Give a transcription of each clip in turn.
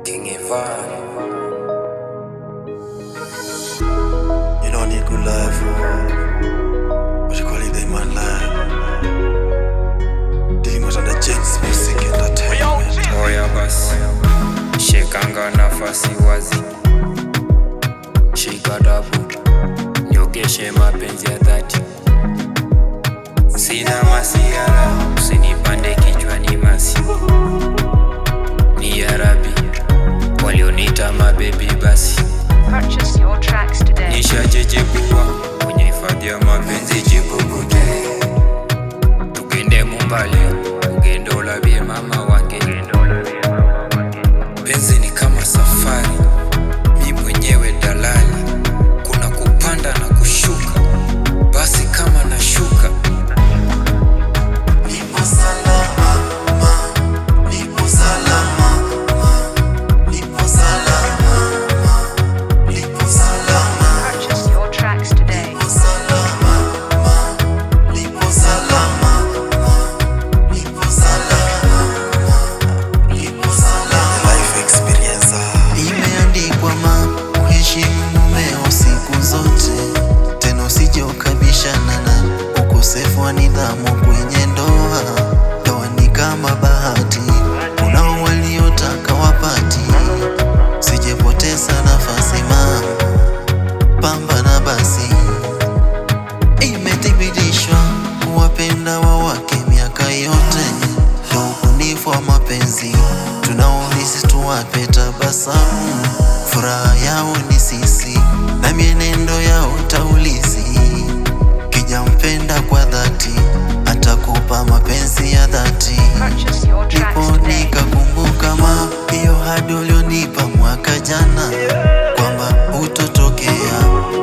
King Ivan. You don't need good life, what you call it, they man life. Dealing with the Jets music entertainment. Oya basi, shekanga nafasi wazi, shika dabu, nyogeshe mapenzi ya dhati. Sina masiara, usinipande kichwani masi. Ni ya Rabi, walioniita mabebi basi. Purchase your tracks today. Nishajejekuwa kwenye hifadhi ya mapenzi jikukute. Tukende mumbali, ugende ulabie mama wange. Penzi ni kama safari, mi mwenyewe dalali. Kuna kupanda na kushuka, basi kama nashuka. Nipo salama, nipo salama, nipo salama, nipo salama. Purchase your tracks today. Nipo salama, nipo salama, nipo salama, nipo salama. Life experience imeandikwa kuheshimu mumeo siku zote, tena usije ukabishana na ukosefu wa nidhamu kwenye ndoa. Ndoa ni kama bahati, kunao waliotaka wapati, sijepoteza nafasi pambana basi. Imethibitishwa kuwapenda wawake miaka yote, ndo ubunifu wa mapenzi tunaohisi tuwape tabasamu. Furaha yao ni sisi na mienendo yao taulizi. Kijampenda kwa dhati atakupa mapenzi ya dhati. Purchase your tracks Nipo today. nikakumbuka hiyo hadi ulionipa mwaka jana, kwamba utotokea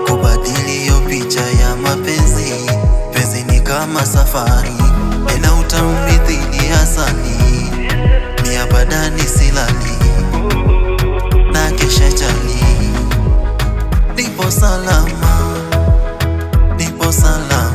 kubadili hiyo picha ya mapenzi. Penzi ni kama safari, ena utaumithili asali. Ni abadani silali na kesha chali. Nipo salama, nipo salama.